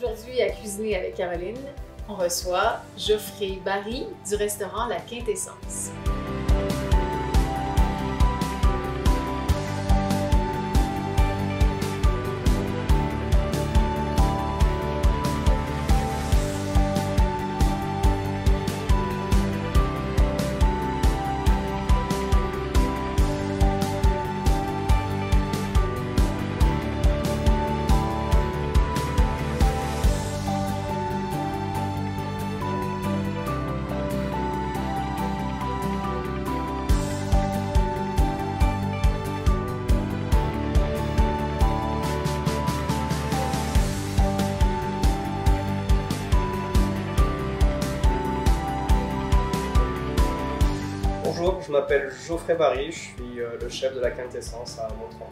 Aujourd'hui, à Cuisiner avec Caroline, on reçoit Geoffrey Barry du restaurant La Quintessence. Bonjour, je m'appelle Geoffrey Barry, je suis le chef de La Quintessence à Montron.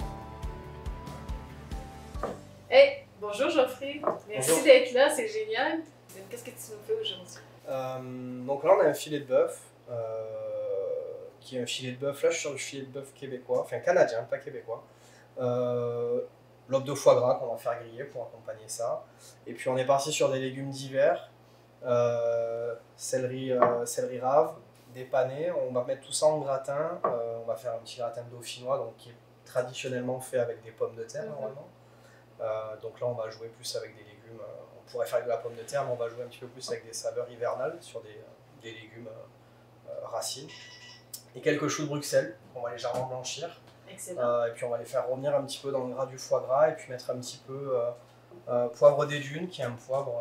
Hey, bonjour Geoffrey, merci d'être là, c'est génial. Qu'est-ce que tu nous fais aujourd'hui? Donc là on a un filet de bœuf, qui est un filet de bœuf, là je suis sur le filet de bœuf québécois, enfin canadien, pas québécois. Lobe de foie gras qu'on va faire griller pour accompagner ça. Et puis on est parti sur des légumes d'hiver, céleri rave, dépané, on va mettre tout ça en gratin, on va faire un petit gratin dauphinois donc qui est traditionnellement fait avec des pommes de terre normalement. Donc là on va jouer plus avec des légumes, on pourrait faire avec de la pomme de terre mais on va jouer un petit peu plus avec des saveurs hivernales sur des légumes racines. Et quelques choux de Bruxelles qu'on va légèrement blanchir. Excellent. Et puis on va les faire revenir un petit peu dans le gras du foie gras et puis mettre un petit peu poivre des dunes qui est un poivre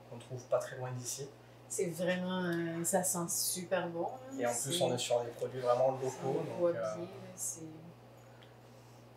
qu'on trouve pas très loin d'ici. C'est vraiment, ça sent super bon. Là. Et en plus, on est sur des produits vraiment locaux. Donc, c'est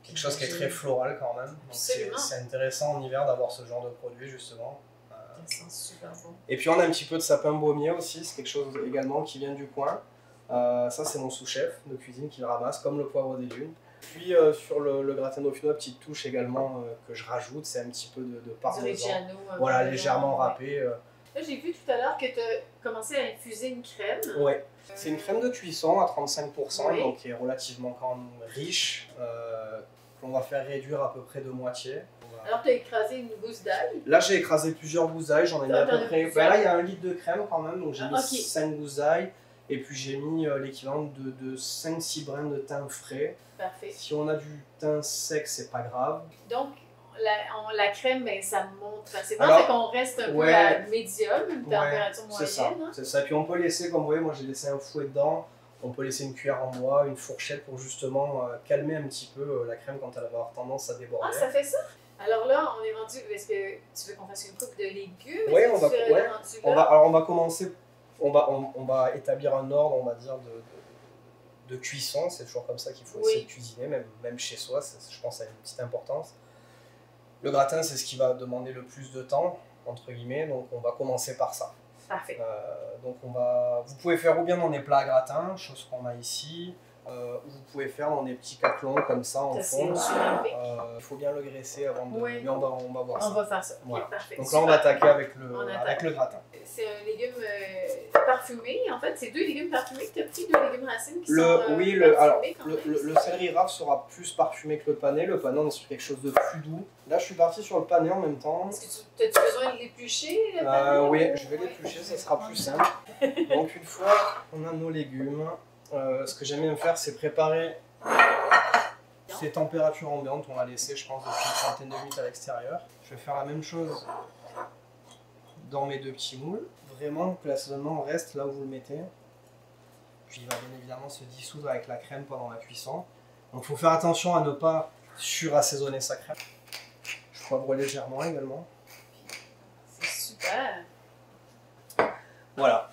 quelque chose qui est très floral quand même. C'est intéressant en hiver d'avoir ce genre de produit justement. Ça sent super bon. Et puis on a un petit peu de sapin baumier aussi, c'est quelque chose également qui vient du coin. Ça c'est mon sous-chef de cuisine qui le ramasse, comme le poivre des dunes. Puis sur le gratin dauphinois, petite touche également que je rajoute, c'est un petit peu de parmesan. Voilà, légèrement râpé. Là, j'ai vu tout à l'heure que tu as commencé à infuser une crème. Oui, c'est une crème de cuisson à 35%, oui. donc qui est relativement quand même riche, qu'on va faire réduire à peu près de moitié. Alors, tu as écrasé une gousse d'ail. Là, j'ai écrasé plusieurs gousses d'ail, j'en ai mis à peu près. Ben là, il y a 1 litre de crème quand même, donc j'ai mis 5 gousses d'ail. Et puis j'ai mis l'équivalent de 5-6 brins de thym frais. Parfait. Si on a du thym sec, c'est pas grave. Donc, la crème, ben, ça monte facilement, fait qu'on reste un peu à médium, une température moyenne. C'est ça. Puis on peut laisser, comme vous voyez, moi j'ai laissé un fouet dedans. On peut laisser une cuillère en bois, une fourchette pour justement calmer un petit peu la crème quand elle va avoir tendance à déborder. Ah, ça fait ça? Alors là, on est rendu. Est-ce que tu veux qu'on fasse une coupe de légumes? Oui, on va commencer. On va établir un ordre, on va dire, de cuisson. C'est toujours comme ça qu'il faut essayer de cuisiner, même chez soi, je pense que ça a une petite importance. Le gratin, c'est ce qui va demander le plus de temps, entre guillemets, donc on va commencer par ça. Parfait. Donc vous pouvez faire ou bien dans des plats à gratin, chose qu'on a ici, ou vous pouvez faire dans des petits caclons comme ça en fond. Il faut bien le graisser avant de... Oui. Mais on va voir ça. On va faire ça. Voilà. Okay, parfait. Donc là, on va attaquer avec le gratin. C'est un légume parfumé. En fait, c'est 2 légumes parfumés que tu as pris, 2 légumes racines qui sont parfumés quand même. Le céleri rave sera plus parfumé que le pané. Le pané, on est sur quelque chose de plus doux. Là, je suis parti sur le pané en même temps. Est-ce que tu as besoin de l'éplucher? Oui, je vais l'éplucher, ça sera plus simple. Donc une fois qu'on a nos légumes, ce que j'aime bien faire, c'est préparer ces températures ambiantes. On va laisser, je pense, depuis une trentaine de minutes à l'extérieur. Je vais faire la même chose dans mes 2 petits moules. Vraiment que l'assaisonnement reste là où vous le mettez. Puis il va bien évidemment se dissoudre avec la crème pendant la cuisson. Donc il faut faire attention à ne pas surassaisonner sa crème. Je poivre légèrement également. C'est super. Voilà.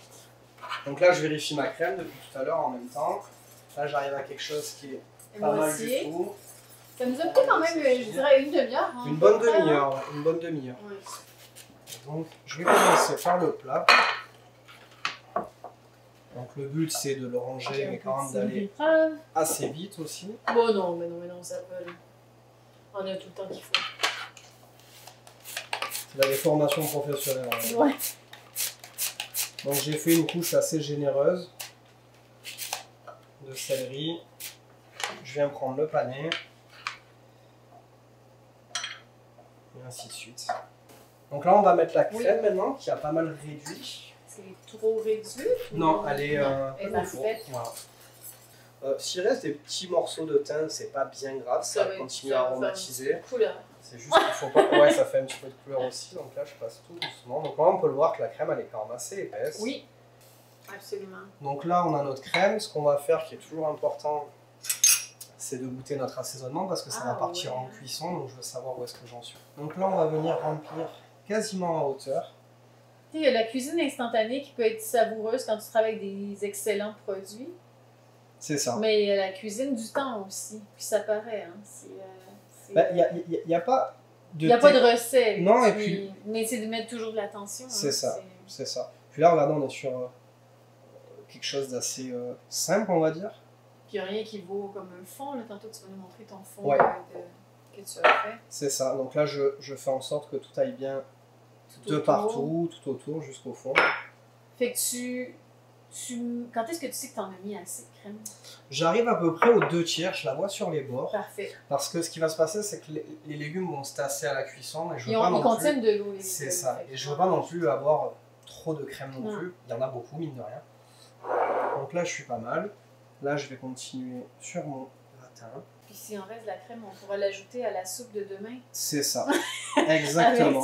Donc là je vérifie ma crème depuis tout à l'heure en même temps. Là j'arrive à quelque chose qui est pas mal du tout. Ça nous a pris quand même, je dirais, une demi-heure. Hein, une bonne demi-heure, une bonne demi-heure. Oui. Donc je vais commencer par le plat. Donc le but c'est de le ranger mais quand même d'aller assez vite aussi. Bon non, mais non, ça peut. On a tout le temps qu'il faut. C'est la déformation professionnelle. Hein. Ouais. Donc j'ai fait une couche assez généreuse de céleri. Je viens prendre le pané. Et ainsi de suite. Donc là, on va mettre la crème maintenant, qui a pas mal réduit. C'est trop réduit? Non, elle est parfaite. Voilà. S'il reste des petits morceaux de thym, c'est pas bien grave, ça va continuer à aromatiser. C'est juste qu'il faut pas. Ouais, ça fait un petit peu de couleur aussi, donc là je passe tout doucement. Donc là on peut le voir que la crème elle est quand même assez épaisse. Oui, absolument. Donc là on a notre crème. Ce qu'on va faire qui est toujours important, c'est de goûter notre assaisonnement parce que ça va partir en cuisson, donc je veux savoir où est-ce que j'en suis. Donc là on va venir remplir quasiment à hauteur. Il y a la cuisine instantanée qui peut être savoureuse quand tu travailles avec des excellents produits. C'est ça. Mais il y a la cuisine du temps aussi, puis ça paraît. Hein. Il n'y a pas de... Il n'y a pas de recette. Non, et puis... Mais c'est de mettre toujours de l'attention. C'est ça, c'est ça. Puis là, regardez, on est sur quelque chose d'assez simple, on va dire. Puis il n'y a rien qui vaut comme un fond. Là. Tantôt, tu vas nous montrer ton fond que tu as fait. C'est ça. Donc là, je fais en sorte que tout aille bien de partout, tout autour, jusqu'au fond. Fait que quand est-ce que tu sais que tu en as mis assez de crème? J'arrive à peu près aux 2/3, je la vois sur les bords. Parfait. Parce que ce qui va se passer, c'est que les légumes vont se tasser à la cuisson. Et ils contiennent de l'eau. C'est ça. Et je veux pas non plus avoir trop de crème non plus. Il y en a beaucoup, mine de rien. Donc là, je suis pas mal. Là, je vais continuer sur mon gratin. Puis s'il en reste de la crème, on pourra l'ajouter à la soupe de demain. C'est ça. Exactement.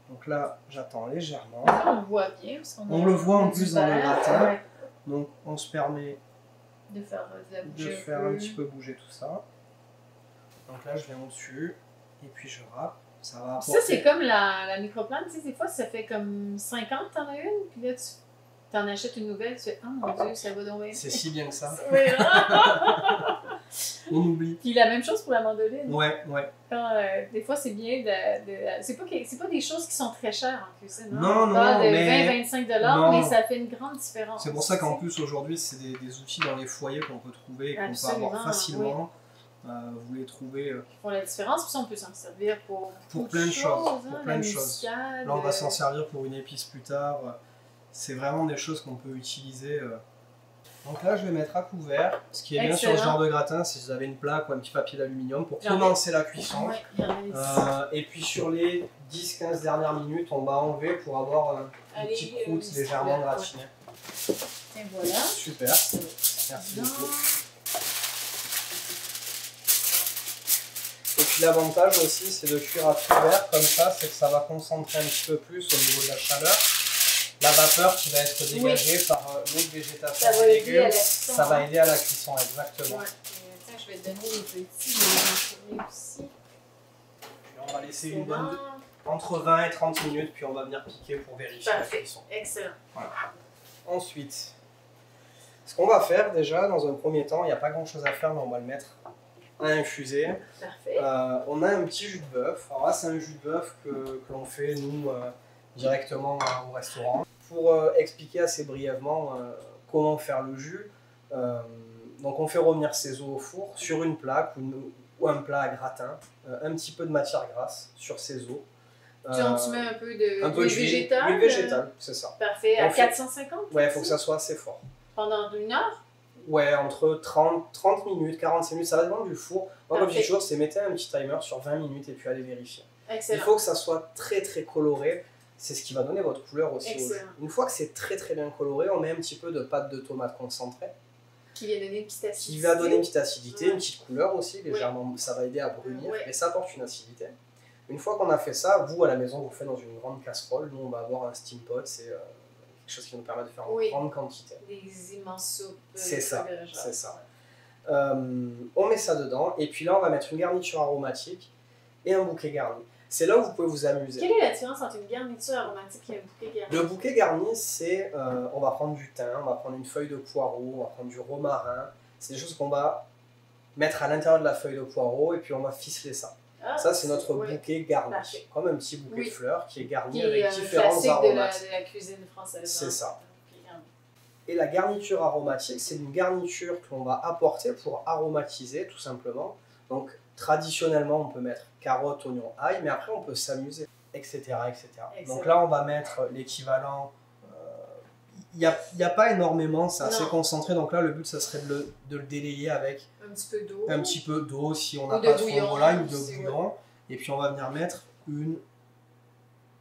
Donc là, j'attends légèrement. On le voit bien. On le voit en plus dans le gratin. Ouais. Donc on se permet de faire un petit peu bouger tout ça. Donc là, je viens au-dessus et puis je râpe. Ça va apporter... Ça, c'est comme la microplante. Tu sais, des fois, ça fait comme 50, t'en as une. Puis là, tu t'en achètes une nouvelle. Tu fais « Oh mon Dieu, ça va donc bien. » C'est si bien que ça. Oui. On oublie. Puis la même chose pour la mandoline. Ouais. Quand, des fois, c'est bien c'est pas des choses qui sont très chères en cuisine. Hein? Non, de 20-25$, mais ça fait une grande différence. C'est pour ça qu'en plus, aujourd'hui, c'est des outils dans les foyers qu'on peut trouver et qu'on peut avoir facilement. Oui. Vous les trouvez... Qui font la différence, puis ça, on peut s'en servir pour plein de choses. Hein, pour plein de choses. Là, on va s'en servir pour une épice plus tard. C'est vraiment des choses qu'on peut utiliser... Donc là, je vais mettre à couvert. Ce qui est bien sur ce genre de gratin, c'est si vous avez une plaque ou un petit papier d'aluminium pour commencer la cuisson. Et puis sur les 10-15 dernières minutes, on va enlever pour avoir une petite croûte légèrement gratinée. Et voilà. Super. Merci beaucoup. Et puis l'avantage aussi, c'est de cuire à couvert comme ça, c'est que ça va concentrer un petit peu plus au niveau de la chaleur. La vapeur qui va être dégagée par l'eau de végétation des légumes, ça va aider à la cuisson, exactement. Ouais. Tiens, je vais te donner les petits, je vais les enfourner aussi. Puis on va laisser entre 20 et 30 minutes, puis on va venir piquer pour vérifier la cuisson. Excellent. Voilà. Ensuite, ce qu'on va faire déjà, dans un premier temps, il n'y a pas grand chose à faire, mais on va le mettre à infuser. Parfait. On a un petit jus de bœuf. Alors là, c'est un jus de bœuf que l'on fait, nous, directement au restaurant. Pour expliquer assez brièvement comment faire le jus, donc on fait revenir ces os au four sur une plaque ou un plat à gratin, un petit peu de matière grasse sur ces os. Donc tu mets un peu d'huile végétale. Huile végétale, c'est ça. Parfait, à 450? Ouais, il faut que ça soit assez fort. Pendant 1 heure? Ouais, entre 30 minutes, 45 minutes, ça va dépendre du four. Moi, comme je dis toujours, c'est mettez un petit timer sur 20 minutes et puis allez vérifier. Excellent. Il faut que ça soit très très coloré. C'est ce qui va donner votre couleur aussi au jus. Une fois que c'est très très bien coloré, on met un petit peu de pâte de tomate concentrée. Qui va donner une petite acidité. Qui va donner une petite acidité, une petite couleur aussi, légèrement. Ça va aider à brunir, mais ça apporte une acidité. Une fois qu'on a fait ça, vous à la maison, vous faites dans une grande casserole. Nous, on va avoir un steam pot, c'est quelque chose qui nous permet de faire en grande quantité. Des immenses soupes. C'est ça, c'est ça. On met ça dedans, et puis là, on va mettre une garniture aromatique et un bouquet garni. C'est là où vous pouvez vous amuser. Quelle est la différence entre une garniture aromatique et un bouquet garni? Le bouquet garni, c'est, on va prendre du thym, on va prendre une feuille de poireau, on va prendre du romarin. C'est des choses qu'on va mettre à l'intérieur de la feuille de poireau et puis on va ficeler ça. Ah, ça, c'est notre bouquet garni. Parfait. Comme un petit bouquet de fleurs qui est garni avec différents aromates. De la cuisine française. C'est ça. Et la garniture aromatique, c'est une garniture que l'on va apporter pour aromatiser, tout simplement. Donc, traditionnellement, on peut mettre carottes, oignons, ail, mais après, on peut s'amuser, etc., etc. Donc là, on va mettre l'équivalent. Il n'y a pas énormément, c'est assez concentré. Donc là, le but, ça serait de le délayer avec un petit peu d'eau. Un petit peu d'eau si on n'a pas de fond de volaille ou de bouillon. Et puis, on va venir mettre une,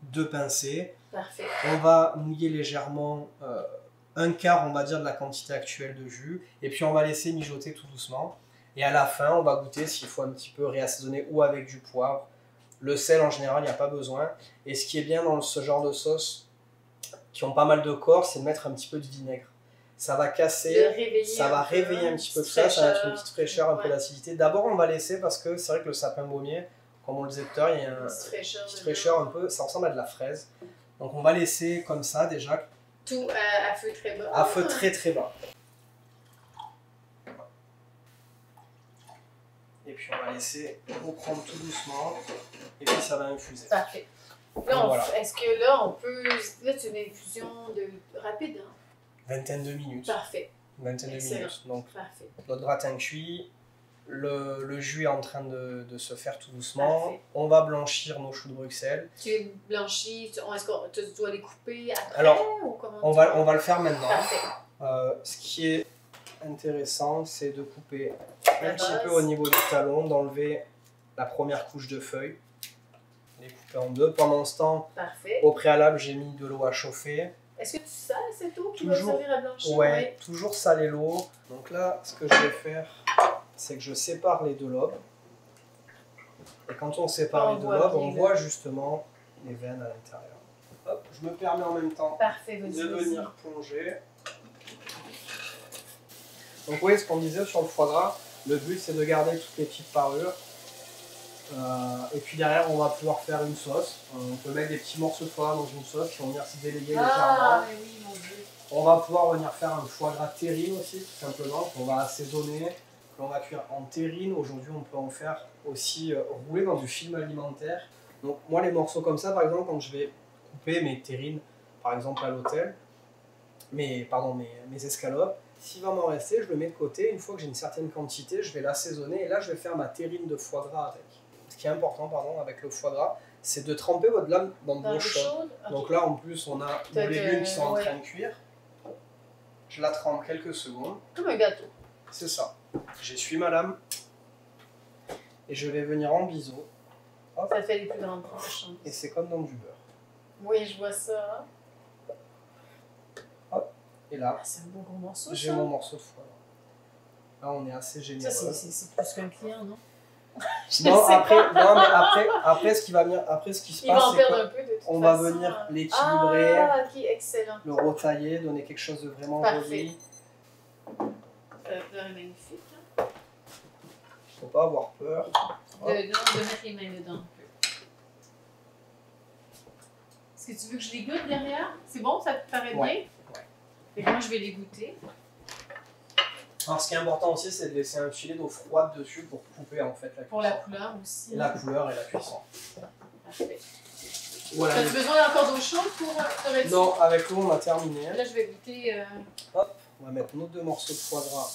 deux pincées. Parfait. On va mouiller légèrement un quart, on va dire, de la quantité actuelle de jus. Et puis on va laisser mijoter tout doucement. Et à la fin, on va goûter s'il faut un petit peu réassaisonner ou avec du poivre. Le sel, en général, il n'y a pas besoin. Et ce qui est bien dans ce genre de sauce, qui ont pas mal de corps, c'est de mettre un petit peu de vinaigre. Ça va casser, ça va réveiller un petit peu tout ça, ça va mettre une petite fraîcheur, un peu d'acidité. D'abord, on va laisser parce que c'est vrai que le sapin baumier, comme on le disait tout à l'heure, il y a une petite fraîcheur un peu, ça ressemble à de la fraise. Donc on va laisser comme ça déjà. Tout à feu très bas. À feu très très bas. Et puis on va laisser reprendre tout doucement. Et puis ça va infuser. Parfait. Là, voilà. Est-ce que là, on peut... Là, c'est une infusion rapide, hein? Vingtaine de minutes. Parfait. Vingtaine de minutes. Donc parfait. Notre gratin cuit. Le jus est en train de se faire tout doucement. Parfait. On va blanchir nos choux de Bruxelles. Tu les blanchis, est-ce que tu dois les couper après? Alors, ou comment on va le faire maintenant. Parfait. Ce qui est intéressant, c'est de couper un petit base. peu au niveau du talon, d'enlever la première couche de feuilles, les couper en deux. Pendant ce temps, Parfait. au préalable, j'ai mis de l'eau à chauffer. Est-ce que tu sales cette eau qui va servir à blanchir? Ouais, toujours saler l'eau. Donc là, ce que je vais faire, c'est que je sépare les deux lobes. Et quand on sépare les deux lobes, on voit justement les veines à l'intérieur. Hop, je me permets en même temps de venir plonger. Donc oui, ce qu'on disait sur le foie gras, le but c'est de garder toutes les petites parures. Et puis derrière, on va pouvoir faire une sauce. On peut mettre des petits morceaux de foie gras dans une sauce qui vont venir se délayer légèrement. Mais oui, mon Dieu. On va pouvoir venir faire un foie gras terrine aussi, tout simplement, qu'on va assaisonner, qu'on va cuire en terrine. Aujourd'hui, on peut en faire aussi rouler dans du film alimentaire. Donc moi, les morceaux comme ça, par exemple, quand je vais couper mes terrines, par exemple à l'hôtel, mes escalopes, s'il va m'en rester, je le mets de côté. Une fois que j'ai une certaine quantité, je vais l'assaisonner et là, je vais faire ma terrine de foie gras avec. Ce qui est important, avec le foie gras, c'est de tremper votre lame dans de l'eau chaude. Okay. Donc là, en plus, on a nos légumes qui sont en train de cuire. Je la trempe quelques secondes. Comme un gâteau. C'est ça. J'essuie ma lame et je vais venir en biseau. Hop. Ça fait les plus grandes tranches. Et c'est comme dans du beurre. Oui, je vois ça. Hop. Et là, c'est un beau gros morceau. J'ai mon morceau de foie. Là, on est assez généreux. Ça, c'est plus qu'un client, non? Après, ce qui va venir, après, ce qui se passe, c'est qu'on va venir l'équilibrer, excellent. Le retailler, donner quelque chose de vraiment joli. La fleur est magnifique. Hein? Faut pas avoir peur. De mettre les mains dedans. Est-ce que tu veux que je les goûte derrière? C'est bon, ça te paraît bien? Ouais. Et moi, je vais les goûter. Alors, ce qui est important aussi, c'est de laisser un filet d'eau froide dessus pour couper en fait la cuisson. Pour la couleur aussi. La couleur et la cuisson. Parfait. Voilà. As-tu besoin encore d'eau chaude pour te retirer? Non, avec l'eau, on a terminé. Là, je vais goûter. Hop, on va mettre nos 2 morceaux de foie gras.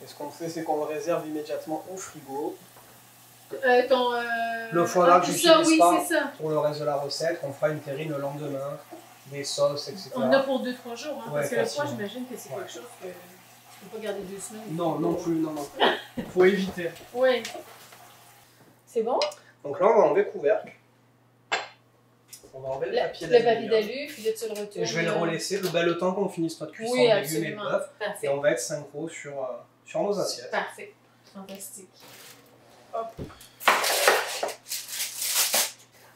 Et ce qu'on fait, c'est qu'on le réserve immédiatement au frigo. Le foie gras que j'utilise pas pour le reste de la recette, on fera une terrine le lendemain, des sauces, etc. On en a pour 2-3 jours, hein, parce que le foie, facilement. j'imagine que c'est quelque chose que tu peux pas garder 2 semaines. Non, non plus. Faut éviter. Oui. C'est bon? Donc là, on va enlever le couvercle. On va enlever le papier d'alu, puis là, tu le retournes. Et je vais le relaisser le temps qu'on finisse notre cuisson de légumes et de bœuf. Et on va être synchro sur nos assiettes. Parfait. Fantastique. Hop.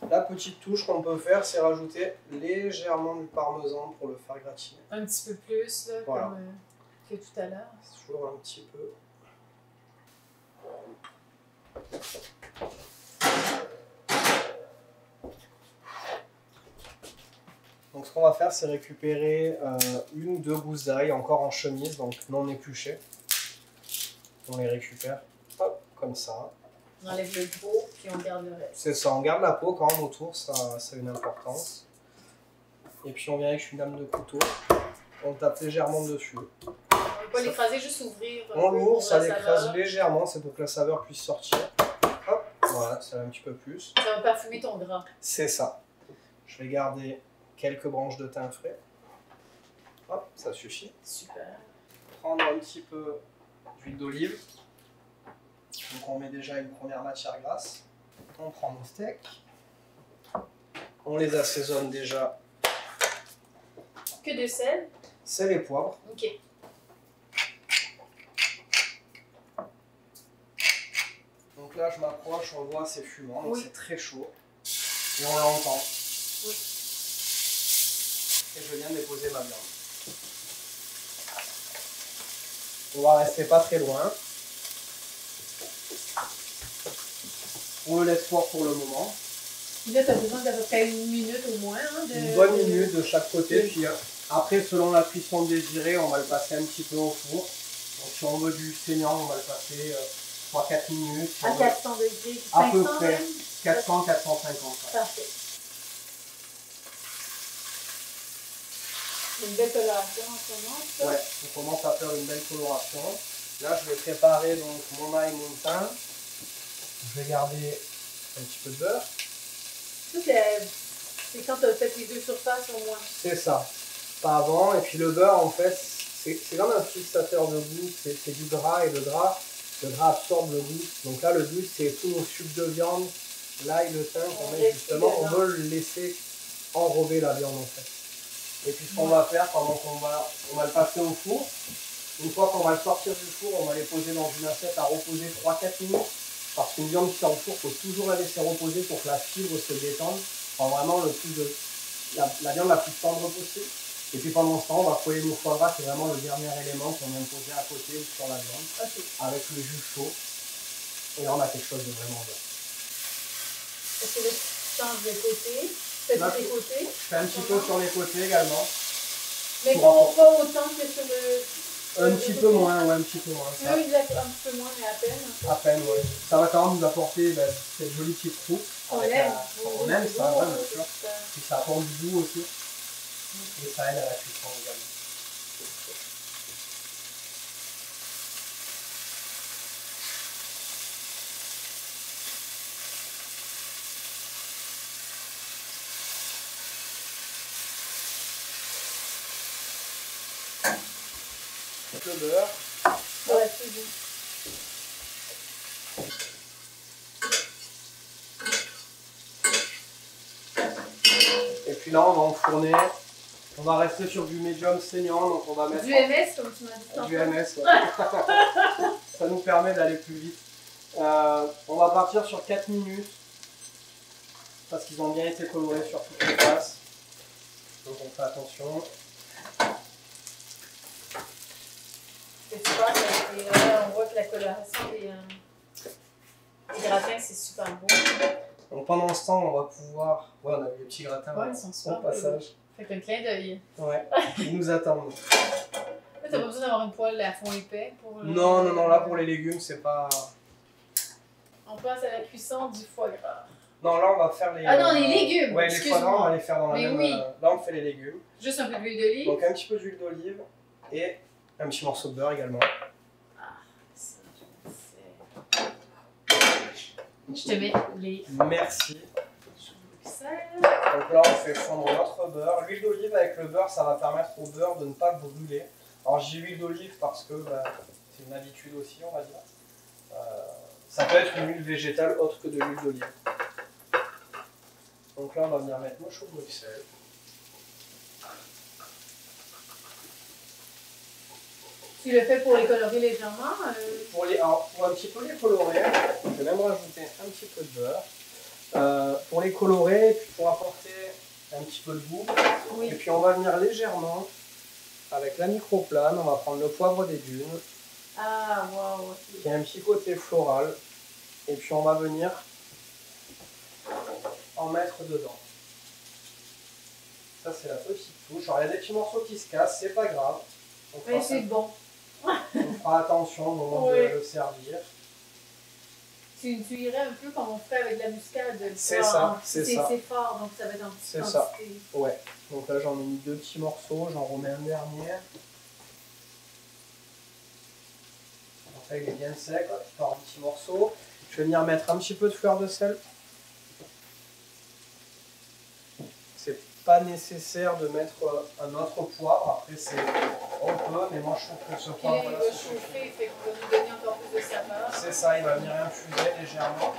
La petite touche qu'on peut faire, c'est rajouter légèrement du parmesan pour le faire gratiner. Un petit peu plus, là, voilà. comme que tout à l'heure. C'est toujours un petit peu. Donc ce qu'on va faire, c'est récupérer 1 ou 2 gousses d'ail encore en chemise, donc non épluchées. On les récupère, hop, comme ça. On enlève le gros, puis on garde le reste. C'est ça, on garde la peau quand même autour, ça a une importance. Et puis on vient avec une lame de couteau, on tape légèrement dessus. On ne peut pas l'écraser, juste ouvrir. On l'ouvre, ça l'écrase légèrement, c'est pour que la saveur puisse sortir. Hop, voilà, ça va un petit peu plus. Ça va parfumer ton gras. C'est ça. Je vais garder quelques branches de thym frais. Hop, ça suffit. Super. Prendre un petit peu d'huile d'olive. Donc on met déjà une première matière grasse. On prend nos steaks. On les assaisonne déjà. Que de sel? Sel et poivre. Ok. Donc là je m'approche, on voit c'est fumant, donc oui. c'est très chaud. Et on l'entend. Oui. Et je viens déposer ma viande. On va rester pas très loin. On le laisse fort pour le moment. Là, tu as besoin d'à peu près 1 minute au moins. Hein, Une bonne minute de chaque côté. Puis après, selon la cuisson désirée, on va le passer un petit peu au four. Donc si on veut du saignant, on va le passer 3-4 minutes. À 400 degrés. À peu près 400-450. Parfait. Une belle coloration en ce moment. Ouais, on commence à faire une belle coloration. Là, je vais préparer donc mon ail, mon thym. Je vais garder un petit peu de beurre. C'est quand tu as fait les deux surfaces au moins. C'est ça, pas avant. Et puis le beurre, en fait, c'est comme un fixateur de goût. C'est du gras et le gras absorbe le goût. Donc là, le but, c'est tous nos sucres de viande, l'ail, le thym qu'on met justement. On veut le laisser enrober la viande en fait. Et puis ce qu'on va faire pendant qu'on va le passer au four, une fois qu'on va le sortir du four, on va les poser dans une assiette à reposer 3-4 minutes. Parce qu'une viande qui sort au four, il faut toujours la laisser reposer pour que la fibre se détende. Enfin, vraiment la viande la plus tendre possible. Et puis pendant ce temps, on va coller nos foie gras, c'est vraiment le dernier élément qu'on vient de poser à côté ou sur la viande. Okay. Avec le jus chaud. Et là, on a quelque chose de vraiment bien. Est-ce que tu changes de côté? Là, des côtés? Je fais un petit peu sur les côtés également. Mais pas autant que sur le... Un petit peu moins, ouais, un petit peu moins. Oui, exactement, un petit peu moins, mais à peine. À peine, oui. Ça va quand même nous apporter cette jolie petite croûte. On aime. On aime ça, ouais, bien sûr. Puis ça apporte du goût aussi. Et ça aide à la cuisson également. Le beurre. Ouais, c'est bon. Et puis là, on va enfourner. On va rester sur du médium saignant, donc on va mettre... Du MS, comme tu m'as dit. Du MS, ouais. Ça nous permet d'aller plus vite. On va partir sur 4 minutes. Parce qu'ils ont bien été colorés sur toutes les faces. Donc on fait attention. Et tu vois, on voit que la coloration des gratins, c'est super beau. Donc pendant ce temps, on va pouvoir... Ouais, on a eu les petits gratins au passage. Fait qu'un clin d'œil. Ouais, ils nous attendent. T'as pas besoin d'avoir une poêle à fond épais pour... Non, là pour les légumes, c'est pas... On passe à la cuisson du foie gras. Non, là on va faire les... Ah non, les légumes! Ouais, les foie gras, on va les faire dans la même... Oui. Là on fait les légumes. Juste un peu d'huile d'olive. Donc un petit peu d'huile d'olive et un petit morceau de beurre également. Ah, ça, je te mets les... Merci. Donc là on fait fondre notre beurre. L'huile d'olive avec le beurre, ça va permettre au beurre de ne pas brûler. Alors j'ai huile d'olive parce que c'est une habitude aussi, on va dire. Ça peut être une huile végétale autre que de l'huile d'olive. Donc là on va venir mettre nos choux de Bruxelles. Tu le fais pour les colorer légèrement pour un petit peu les colorer, je vais même rajouter un petit peu de beurre. Pour les colorer, puis pour apporter un petit peu de goût. Oui. Et puis on va venir légèrement avec la microplane, on va prendre le poivre des dunes. Ah, waouh! Qui a un petit côté floral. Et puis on va venir en mettre dedans. Ça c'est la petite touche. Alors il y a des petits morceaux qui se cassent, c'est pas grave. Mais c'est bon. On fera attention au moment de le servir. Tu irais un peu comme on fait avec la muscade. C'est ça, c'est ça. C'est fort, donc ça va être en petite quantité. C'est ça, ouais. Donc là j'en ai mis 2 petits morceaux, j'en remets un dernier. Donc là il est bien sec, je pars un petit morceau. Je vais venir mettre un petit peu de fleur de sel. C'est pas nécessaire de mettre un autre poivre, après On peut, mais moi je trouve que ce Puis poivre là, il là, va chauffer, fait qu'il va nous donner encore plus de saveur. c'est ça, il va venir infuser légèrement.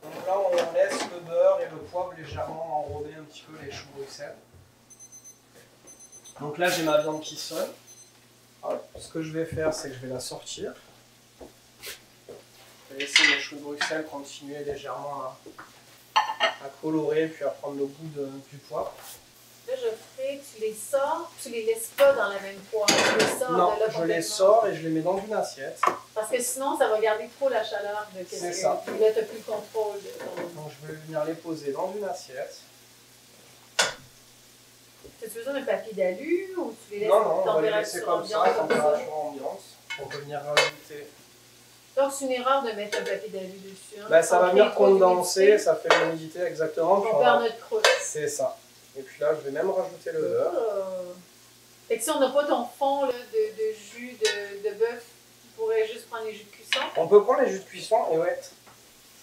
Donc là, on laisse le beurre et le poivre légèrement enrober un petit peu les choux Bruxelles. Donc là, j'ai ma viande qui sonne. Hop, ce que je vais faire, c'est que je vais la sortir. Je vais laisser mes choux de Bruxelles continuer légèrement à colorer, puis à prendre le goût du poivre. Là, Geoffrey, tu les sors, tu les laisses pas dans la même poêle. Tu les sors Non, de là je les complètement. sors et je les mets dans une assiette. Parce que sinon, ça va garder trop la chaleur de C'est qu'est-ce ça. que. Puis là, tu n'as plus le contrôle de ton. Donc je vais venir les poser dans une assiette. As-tu besoin d'un papier d'alu ou tu les laisses Non, on va les laisser comme ça, ambiante, comme ça? température ambiante. On peut venir rajouter. Donc, c'est une erreur de mettre un papier d'alu dessus. Hein? Ben, ça va On venir crée trop condenser, d'humidité, ça fait l'humidité exactement. puis on on perd va- notre croûte. C'est ça. Et puis là, je vais même rajouter le beurre. Fait que si on n'a pas ton fond là, de jus de bœuf, tu pourrais juste prendre les jus de cuisson. On peut prendre les jus de cuisson et ouais,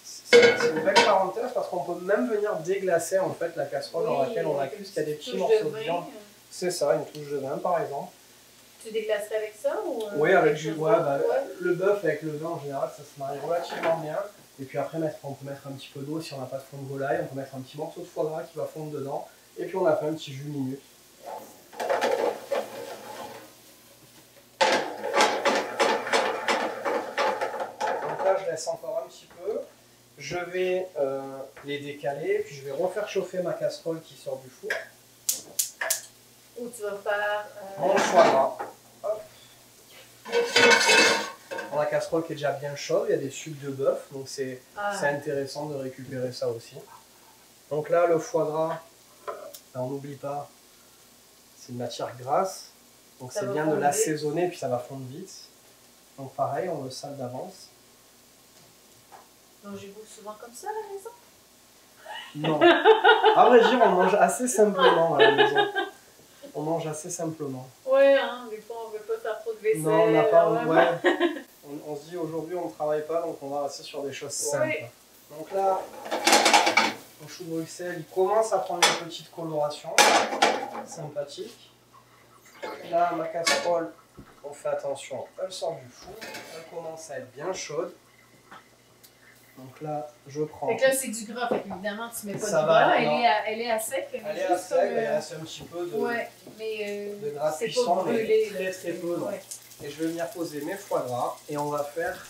c'est une belle parenthèse parce qu'on peut même venir déglacer en fait la casserole dans laquelle on a cuit, parce qu'il y a des petits morceaux de viande. C'est ça, une touche de vin par exemple. Tu déglacerais avec ça ou Oui, avec quelque du chose ouais, d'autre? bah, Ouais. le bœuf avec le vin en général, ça se marie relativement bien. Et puis après, on peut mettre un petit peu d'eau si on n'a pas de fond de volaille, on peut mettre un petit morceau de foie gras qui va fondre dedans. Et puis on a fait un petit jus minute. Donc là, je laisse encore un petit peu. Je vais les décaler, puis je vais refaire chauffer ma casserole qui sort du four. Ou tu vas faire. Mon foie gras. Hop. Dans la casserole qui est déjà bien chaude, il y a des sucs de bœuf, donc c'est intéressant de récupérer ça aussi. Donc là, le foie gras, on n'oublie pas, c'est une matière grasse, donc c'est bien de l'assaisonner, puis ça va fondre vite. Donc pareil, on le sale d'avance. Mangez-vous souvent comme ça à la maison? Non. À vrai dire, on mange assez simplement à la maison. On mange assez simplement. Ouais, hein, des fois on veut pas faire trop de vaisselle. Non, on n'a pas. ouais. Ouais. On se dit aujourd'hui on ne travaille pas, donc on va rester sur des choses simples. Ouais. Donc là, le chou de Bruxelles, il commence à prendre une petite coloration sympathique. Là, ma casserole, on fait attention, elle sort du four, elle commence à être bien chaude. Donc là, je prends. Fait que là, c'est du gras, fait évidemment, tu mets pas Ça de va, gras, non. elle est à sec. Elle est à sec, il reste un petit peu de, Ouais, mais de gras c'est cuisson, pas brûlé. mais là, très peu. Non. ouais. Et je vais venir poser mes foie gras et on va faire,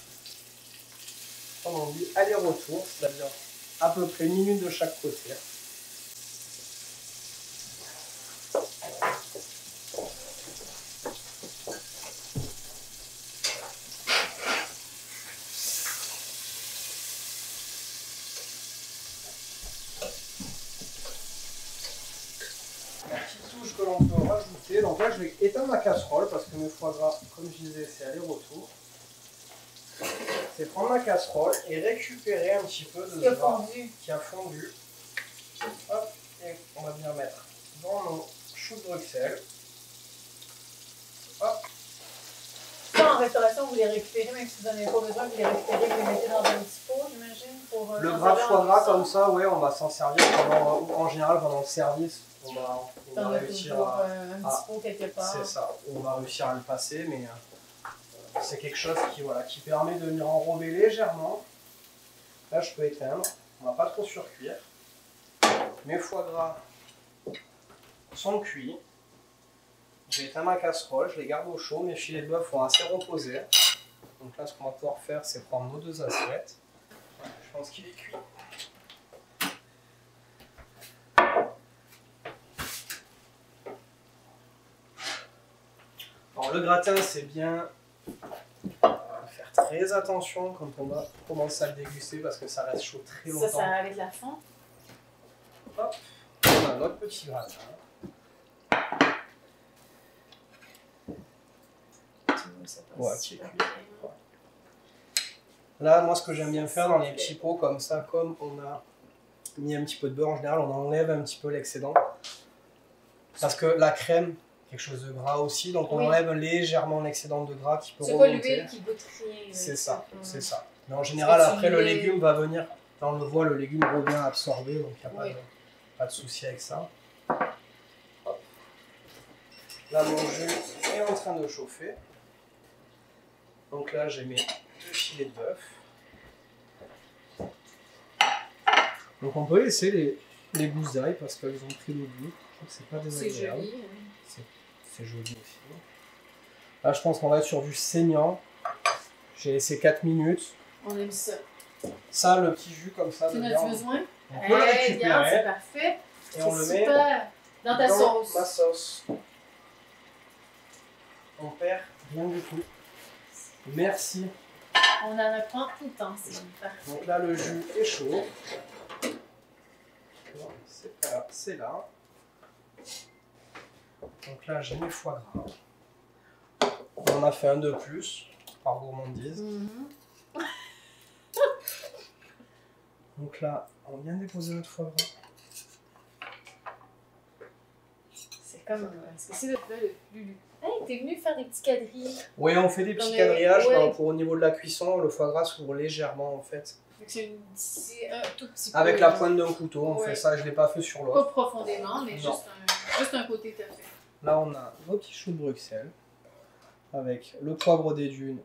comme on dit, aller-retour, c'est-à-dire à peu près 1 minute de chaque côté. La petite touche que l'on peut rajouter, donc là je vais éteindre ma casserole parce que mes foie gras, comme je disais, c'est aller-retour. C'est prendre ma casserole et récupérer un petit peu de ce gras qui a fondu. Hop, et on va venir mettre dans nos choux de Bruxelles. Hop. Ça, en restauration, vous les récupérez, même si vous n'en avez pas besoin, vous les récupérez, vous les mettez dans un petit pot, j'imagine, pour Le gras de foie gras comme ça, ouais, on va s'en servir pendant, en général pendant le service. On va réussir à. un petit pot quelque part. C'est ça, on va réussir à le passer, mais c'est quelque chose qui, voilà, qui permet de venir enrober légèrement. Là, je peux éteindre, on va pas trop surcuire. Mes foie gras sont cuits. J'ai éteint ma casserole, je les garde au chaud, mes filets de bœuf sont assez reposés. Donc là, ce qu'on va pouvoir faire, c'est prendre nos 2 assiettes. Ouais, je pense qu'il est cuit. Alors le gratin, c'est bien faire très attention quand on va commencer à le déguster parce que ça reste chaud très longtemps. Ça avec la fond. Hop, on a notre petit gratin. Ouais, qui est cuit. Là, moi, ce que j'aime bien faire dans les petits pots comme ça, comme on a mis un petit peu de beurre en général, on enlève un petit peu l'excédent. Parce que la crème, quelque chose de gras aussi, donc on enlève légèrement l'excédent de gras qui peut remonter. C'est pas l'huile qui goûte rien. C'est ça, c'est ça. Mais en général, après, le légume va venir, là on le voit, le légume revient absorber, donc il n'y a pas de souci avec ça. Là, mon jus est en train de chauffer. Donc là, j'ai mes 2 filets de bœuf. Donc on peut laisser les gousses d'ail parce qu'elles ont pris le goût. Je trouve que c'est pas désagréable. C'est joli. C'est joli aussi. Là, je pense qu'on va être sur du saignant. J'ai laissé 4 minutes. On aime ça. Ça, le petit jus comme ça. Tu en as besoin? On peut le récupérer. C'est parfait. Et on le met super. Dans ta sauce. Ma sauce. On perd rien du tout. Merci. On en apprend tout le temps, c'est super. Donc là, le jus est chaud. C'est là. Donc là, j'ai mes foie gras. On en a fait un de plus, par gourmandise. Donc là, on vient de déposer notre foie gras. C'est comme... Est-ce que c'est le plat le plus... Hey, t'es venu faire des petits quadrilles. Oui, on fait des petits quadrillages. Pour au niveau de la cuisson, le foie gras s'ouvre légèrement en fait. C'est un tout petit peu. Avec la pointe d'un couteau, on fait ça. Je ne l'ai pas fait sur l'autre. Pas profondément, mais juste un côté tout à fait. Là, on a nos petits choux de Bruxelles avec le poivre des dunes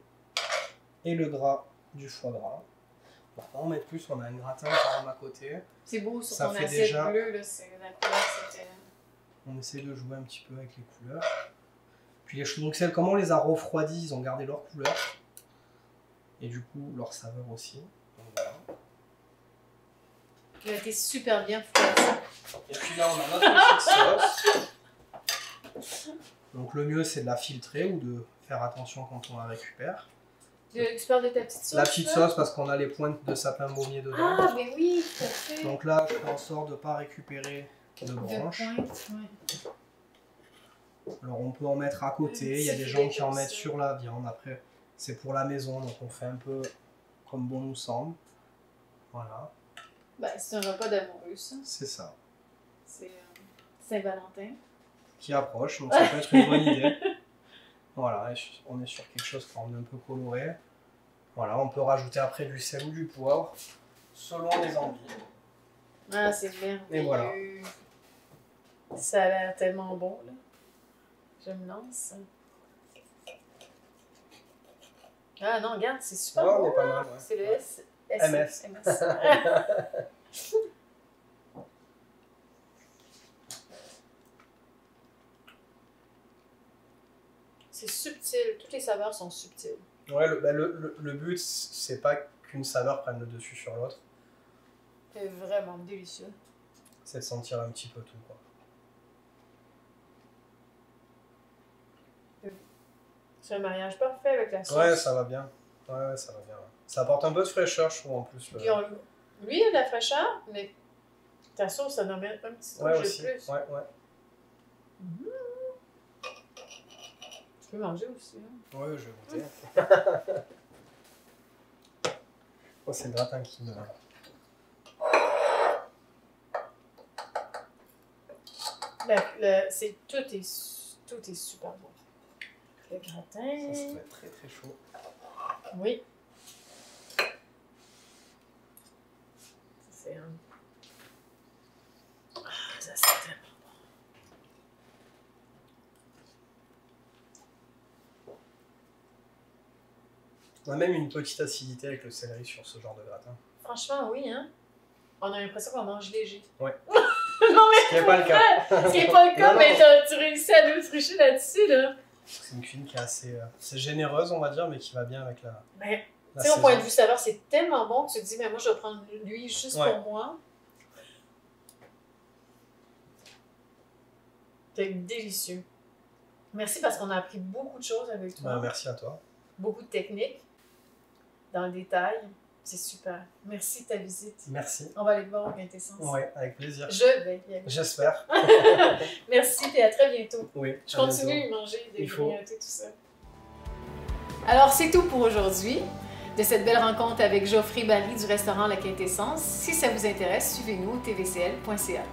et le gras du foie gras. On va en mettre plus, on a un gratin à côté. C'est beau sur ça ton fait assiette déjà... bleue, là, la couleur, c'était... On essaie de jouer un petit peu avec les couleurs. Puis les choux de Bruxelles, comment on les a refroidis, ils ont gardé leur couleur. Et du coup, leur saveur aussi. Donc, voilà. Il a été super bien foutu. Et puis là, on a notre petite sauce. Donc le mieux, c'est de la filtrer ou de faire attention quand on la récupère. Tu parles de ta petite sauce? La petite sauce, parce qu'on a les pointes de sapin baumier dedans. Ah, mais oui, tout à fait. Donc là, je fais en sorte de ne pas récupérer de branches. Alors on peut en mettre à côté, il y a des gens qui en mettent sur la viande. Après, c'est pour la maison, donc on fait un peu comme bon nous semble. Voilà. Ben, c'est un repas d'amoureux, ça. C'est ça. C'est Saint-Valentin. Qui approche, donc ça peut être une bonne idée. Voilà, on est sur quelque chose qui rend un peu coloré. Voilà, on peut rajouter après du sel ou du poivre, selon les envies. Ah, c'est merveilleux. Et voilà. Ça a l'air tellement bon, là. Je me lance. Ah non, regarde, c'est super bon. On est pas mal, ouais. C'est le MS. C'est subtil, toutes les saveurs sont subtiles. Ouais, le but, c'est pas qu'une saveur prenne le dessus sur l'autre. C'est vraiment délicieux. C'est de sentir un petit peu tout, quoi. C'est un mariage parfait avec la sauce. Ouais, ça va bien. Ouais, ça va bien. Ça apporte un peu de fraîcheur, je trouve, en plus. Lui, il a de la fraîcheur, mais ta sauce, ça en met un petit touche de plus. Ouais, ouais. Tu peux manger aussi. Hein? Ouais, je vais goûter. Oh, c'est le gratin qui me... Tout est super bon. Le gratin. Ça va être très très chaud. Oui. C'est un... ça c'est tellement bon. On a même une petite acidité avec le céleri sur ce genre de gratin. Franchement, oui, hein. On a l'impression qu'on mange léger. Ouais. Non, mais ce qui n'est pas le cas. Ce qui n'est pas le cas, mais tu réussis à nous tricher là-dessus, là. C'est une cuisine qui est assez généreuse, on va dire, mais qui va bien avec la... Mais, tu sais, au point de vue saveur, c'est tellement bon que tu te dis, mais moi, je vais prendre lui juste pour moi. C'est délicieux. Merci parce qu'on a appris beaucoup de choses avec toi. Merci à toi. Beaucoup de techniques dans le détail. C'est super. Merci de ta visite. Merci. On va aller te voir au Quintessence. Oui, avec plaisir. Je vais y aller. J'espère. Merci et à très bientôt. Oui. Je continue de manger, de grignoter, tout ça. Alors, c'est tout pour aujourd'hui de cette belle rencontre avec Geoffrey Barry du restaurant La Quintessence. Si ça vous intéresse, suivez-nous au tvcl.ca.